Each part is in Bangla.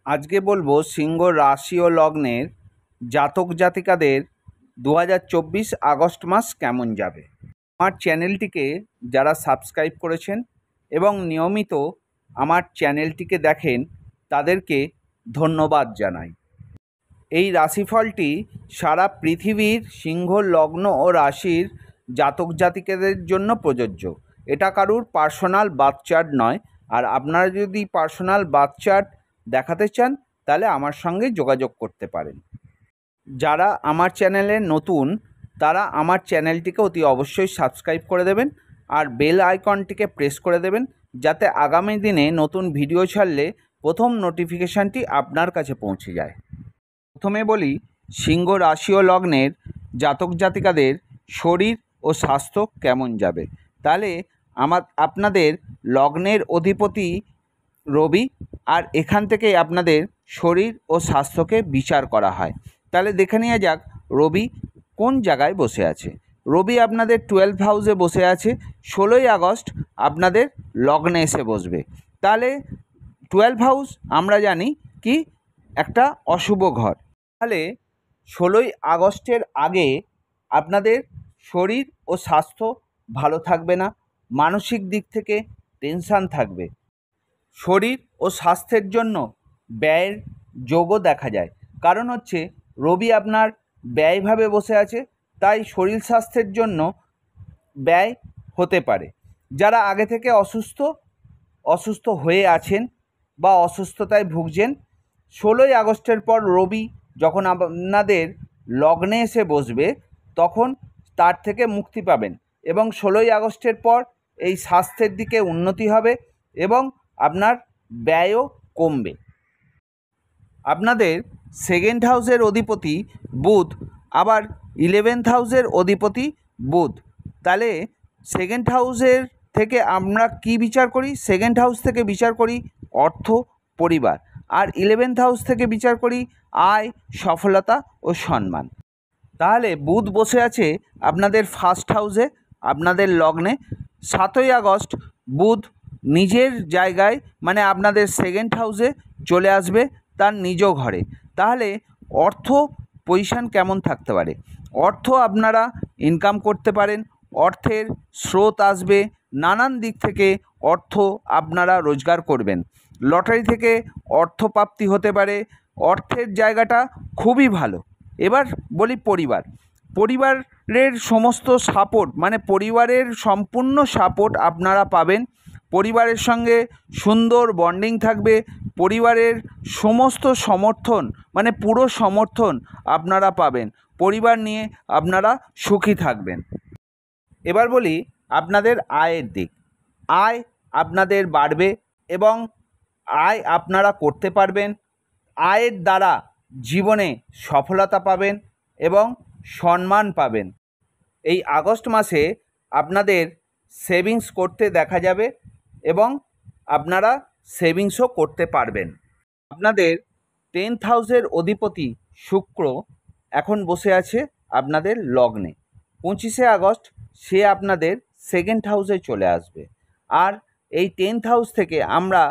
আজকে বলবো সিংহ রাশি ও লগ্নের জাতক জাতিকাদের 2024 আগস্ট মাস কেমন যাবে। আমার চ্যানেলটিকে যারা সাবস্ক্রাইব করেছেন এবং নিয়মিত আমার চ্যানেলটিকে দেখেন তাদেরকে ধন্যবাদ জানাই। এই রাশিফলটি সারা পৃথিবীর সিংহ লগ্ন ও রাশির জাতক জাতিকাদের জন্য প্রযোজ্য। এটা কারুর পার্সোনাল বার্থ চার্ট নয়। আর আপনারা যদি পার্সোনাল বার্থ চার্ট দেখাতে চান তাহলে আমার সঙ্গে যোগাযোগ করতে পারেন। যারা আমার চ্যানেলে নতুন তারা আমার চ্যানেলটিকে অতি অবশ্যই সাবস্ক্রাইব করে দেবেন আর বেল আইকনটিকে প্রেস করে দেবেন, যাতে আগামী দিনে নতুন ভিডিও ছাড়লে প্রথম নোটিফিকেশানটি আপনার কাছে পৌঁছে যায়। প্রথমে বলি সিংহ রাশি ও লগ্নের জাতক জাতিকাদের শরীর ও স্বাস্থ্য কেমন যাবে। তাহলে আপনাদের লগ্নের অধিপতি রবি, আর এখান থেকে আপনাদের শরীর ও স্বাস্থ্যকে বিচার করা হয়। তাহলে দেখে নেওয়া যাক রবি কোন জায়গায় বসে আছে। রবি আপনাদের 12th হাউসে বসে আছে। 16ই আগস্ট আপনাদের লগ্নে এসে বসবে। তাহলে 12th হাউস আমরা জানি কি একটা অশুভ ঘর। তাহলে 16ই আগস্টের আগে আপনাদের শরীর ও স্বাস্থ্য ভালো থাকবে না, মানসিক দিক থেকে টেনশান থাকবে। শরীর ও স্বাস্থ্যের জন্য ব্যয়ের যোগও দেখা যায়, কারণ হচ্ছে রবি আপনার ব্যয়ভাবে বসে আছে, তাই শরীর স্বাস্থ্যের জন্য ব্যয় হতে পারে। যারা আগে থেকে অসুস্থ হয়ে আছেন বা অসুস্থতায় ভুগছেন, 16ই আগস্টের পর রবি যখন আপনাদের লগ্নে এসে বসবে তখন তার থেকে মুক্তি পাবেন এবং 16ই আগস্টের পর এই স্বাস্থ্যের দিকে উন্নতি হবে এবং আপনার ব্যয়ও কমবে। আপনাদের 2nd হাউসের অধিপতি বুধ, আবার 11th হাউসের অধিপতি বুধ। তাহলে 2nd হাউসের থেকে আমরা কি বিচার করি? 2nd হাউস থেকে বিচার করি অর্থ, পরিবার। আর 11th হাউস থেকে বিচার করি আয়, সফলতা ও সম্মান। তাহলে বুধ বসে আছে আপনাদের 1st হাউসে, আপনাদের লগ্নে। 7ই আগস্ট বুধ নিজের জায়গায় মানে আপনাদের 2nd হাউসে চলে আসবে তার নিজ ঘরে। তাহলে অর্থ পজিশন কেমন থাকতে পারে? অর্থ আপনারা ইনকাম করতে পারেন, অর্থের স্রোত আসবে, নানান দিক থেকে অর্থ আপনারা রোজগার করবেন। লটারি থেকে অর্থ প্রাপ্তি হতে পারে, অর্থের জায়গাটা খুবই ভালো। এবার বলি পরিবারের সমস্ত সাপোর্ট, মানে পরিবারের সম্পূর্ণ সাপোর্ট আপনারা পাবেন। পরিবারের সঙ্গে সুন্দর বন্ডিং থাকবে, পরিবারের সমস্ত সমর্থন মানে পুরো সমর্থন আপনারা পাবেন, পরিবার নিয়ে আপনারা সুখী থাকবেন। এবার বলি আপনাদের আয়ের দিক। আয় আপনাদের বাড়বে এবং আয় আপনারা করতে পারবেন। আয়ের দ্বারা জীবনে সফলতা পাবেন এবং সম্মান পাবেন। এই আগস্ট মাসে আপনাদের সেভিংস করতে দেখা যাবে এবং আপনারা সেভিংসও করতে পারবেন। আপনাদের 10th হাউসের অধিপতি শুক্র এখন বসে আছে আপনাদের লগ্নে। 25শে আগস্ট সে আপনাদের 2nd হাউসে চলে আসবে। আর এই 10th হাউস থেকে আমরা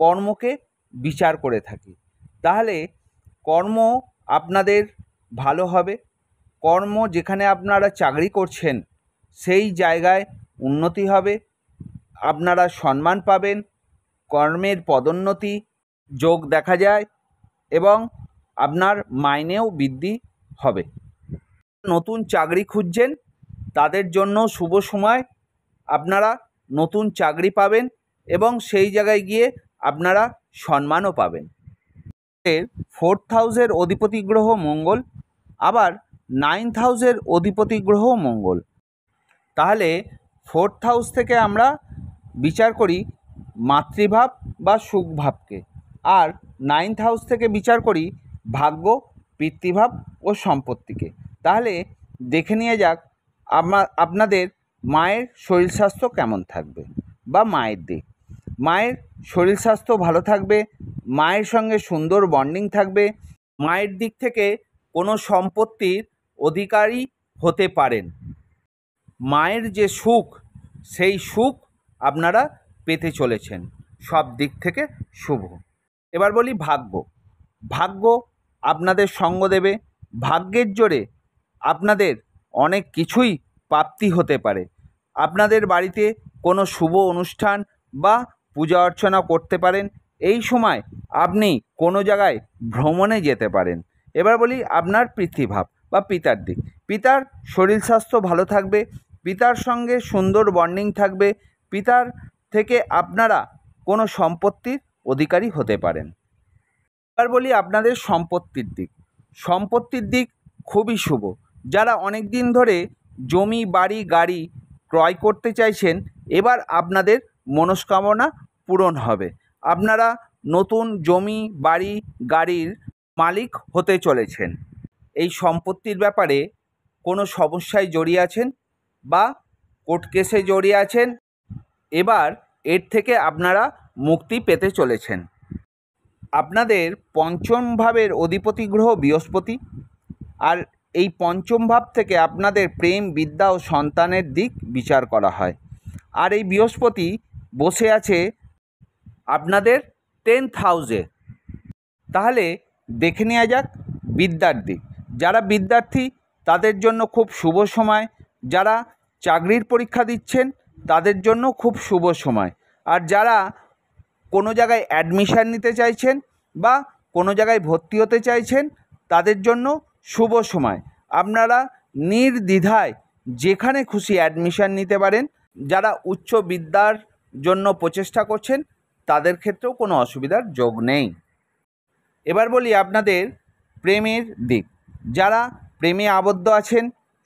কর্মকে বিচার করে থাকি। তাহলে কর্ম আপনাদের ভালো হবে। কর্ম যেখানে আপনারা চাকরি করছেন সেই জায়গায় উন্নতি হবে, আপনারা সম্মান পাবেন, কর্মের পদোন্নতি যোগ দেখা যায় এবং আপনার মাইনেও বৃদ্ধি হবে। নতুন চাকরি খুঁজছেন তাদের জন্য শুভ সময়, আপনারা নতুন চাকরি পাবেন এবং সেই জায়গায় গিয়ে আপনারা সম্মানও পাবেন। 4th হাউসের অধিপতি গ্রহ মঙ্গল, আবার 9th হাউসের অধিপতি গ্রহ মঙ্গল। তাহলে 4th হাউস থেকে আমরা বিচার করি মাতৃভাব বা সুখভাবকে, আর 9th হাউস থেকে বিচার করি ভাগ্য, পিতৃভাব ও সম্পত্তিকে। তাহলে দেখে নিয়ে যাক আপনাদের মায়ের শরীর স্বাস্থ্য কেমন থাকবে বা মায়ের দিক। মায়ের শরীর স্বাস্থ্য ভালো থাকবে, মায়ের সঙ্গে সুন্দর বন্ডিং থাকবে। মায়ের দিক থেকে কোনো সম্পত্তির অধিকারী হতে পারেন। মায়ের যে সুখ সেই সুখ আপনারা পেতে চলেছেন, সব দিক থেকে শুভ। এবার বলি ভাগ্য। ভাগ্য আপনাদের সঙ্গ দেবে। ভাগ্যের জোরে আপনাদের অনেক কিছুই প্রাপ্তি হতে পারে। আপনাদের বাড়িতে কোনো শুভ অনুষ্ঠান বা পূজা অর্চনা করতে পারেন। এই সময় আপনি কোনো জায়গায় ভ্রমণে যেতে পারেন। এবার বলি আপনার পিতৃভাব বা পিতার দিক। পিতার শরীর স্বাস্থ্য ভালো থাকবে, পিতার সঙ্গে সুন্দর বন্ডিং থাকবে, পিতার থেকে আপনারা কোনো সম্পত্তির অধিকারী হতে পারেন। এবার বলি আপনাদের সম্পত্তির দিক। সম্পত্তির দিক খুবই শুভ। যারা অনেক দিন ধরে জমি বাড়ি গাড়ি ক্রয় করতে চাইছেন, এবার আপনাদের মনস্কামনা পূরণ হবে। আপনারা নতুন জমি বাড়ি গাড়ির মালিক হতে চলেছেন। এই সম্পত্তির ব্যাপারে কোনো সমস্যায় জড়িয়ে আছেন বা কোর্ট কেসে জড়িয়ে আছেন, এবার এর থেকে আপনারা মুক্তি পেতে চলেছেন। আপনাদের পঞ্চম ভাবের অধিপতি গ্রহ বৃহস্পতি, আর এই পঞ্চম ভাব থেকে আপনাদের প্রেম বিদ্যা ও সন্তানের দিক বিচার করা হয়। আর এই বৃহস্পতি বসে আছে আপনাদের 10th হাউসে। তাহলে দেখে নেওয়া যাক বিদ্যার দিক। যারা বিদ্যার্থী তাদের জন্য খুব শুভ সময়। যারা চাকরির পরীক্ষা দিচ্ছেন তাদের জন্য খুব শুভ সময়। আর যারা কোনো জায়গায় অ্যাডমিশান নিতে চাইছেন বা কোনো জায়গায় ভর্তি হতে চাইছেন তাদের জন্য শুভ সময়। আপনারা নির্দ্বিধায় যেখানে খুশি অ্যাডমিশান নিতে পারেন। যারা উচ্চ বিদ্যার জন্য প্রচেষ্টা করছেন তাদের ক্ষেত্রেও কোনো অসুবিধার যোগ নেই। এবার বলি আপনাদের প্রেমের দিক। যারা প্রেমে আবদ্ধ আছেন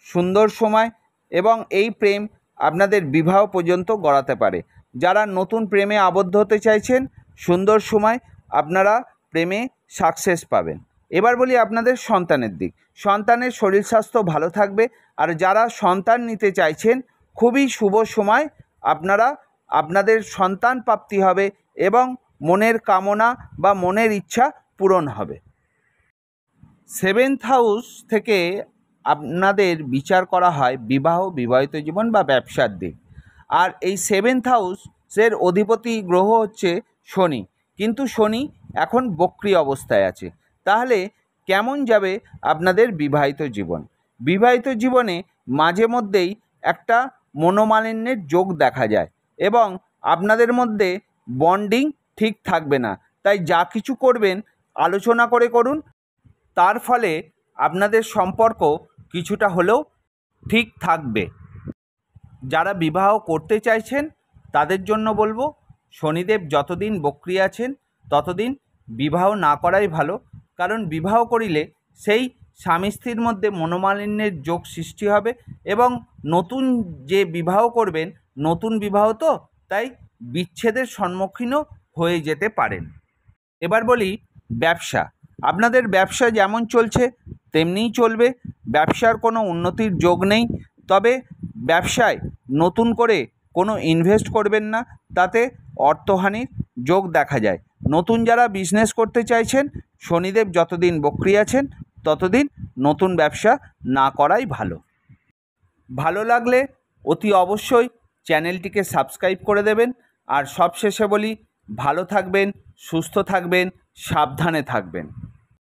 সুন্দর সময়, এবং এই প্রেম আপনাদের বিবাহ পর্যন্ত গড়াতে পারে। যারা নতুন প্রেমে আবদ্ধ হতে চাইছেন সুন্দর সময়, আপনারা প্রেমে সাকসেস পাবেন। এবার বলি আপনাদের সন্তানের দিক। সন্তানের শরীর স্বাস্থ্য ভালো থাকবে। আর যারা সন্তান নিতে চাইছেন খুবই শুভ সময়। আপনারা আপনাদের সন্তান প্রাপ্তি হবে এবং মনের কামনা বা মনের ইচ্ছা পূরণ হবে। 7th হাউস থেকে আপনাদের বিচার করা হয় বিবাহ বিবাহিত জীবন বা ব্যবসার দিক। আর এই 7th হাউসের অধিপতি গ্রহ হচ্ছে শনি, কিন্তু শনি এখন বক্রী অবস্থায় আছে। তাহলে কেমন যাবে আপনাদের বিবাহিত জীবন? বিবাহিত জীবনে মাঝে মধ্যেই একটা মনোমালিন্যের যোগ দেখা যায় এবং আপনাদের মধ্যে বন্ডিং ঠিক থাকবে না। তাই যা কিছু করবেন আলোচনা করে করুন, তার ফলে আপনাদের সম্পর্ক কিছুটা হলেও ঠিক থাকবে। যারা বিবাহ করতে চাইছেন তাদের জন্য বলবো, শনিদেব যতদিন বক্রী আছেন ততদিন বিবাহ না করাই ভালো। কারণ বিবাহ করিলে সেই স্বামী স্ত্রীর মধ্যে মনোমালিন্যের যোগ সৃষ্টি হবে এবং নতুন যে বিবাহ করবেন, নতুন বিবাহ তো, তাই বিচ্ছেদের সম্মুখীনও হয়ে যেতে পারেন। এবার বলি ব্যবসা। আপনাদের ব্যবসা যেমন চলছে তেমনিই চলবে। ব্যবসার কোনো উন্নতির যোগ নেই। তবে ব্যবসায় নতুন করে কোনো ইনভেস্ট করবেন না, তাতে অর্থহানির যোগ দেখা যায়। নতুন যারা বিজনেস করতে চাইছেন, শনিদেব যতদিন বক্রী আছেন ততদিন নতুন ব্যবসা না করাই ভালো। ভালো লাগলে অতি অবশ্যই চ্যানেলটিকে সাবস্ক্রাইব করে দেবেন। আর সবশেষে বলি, ভালো থাকবেন, সুস্থ থাকবেন, সাবধানে থাকবেন।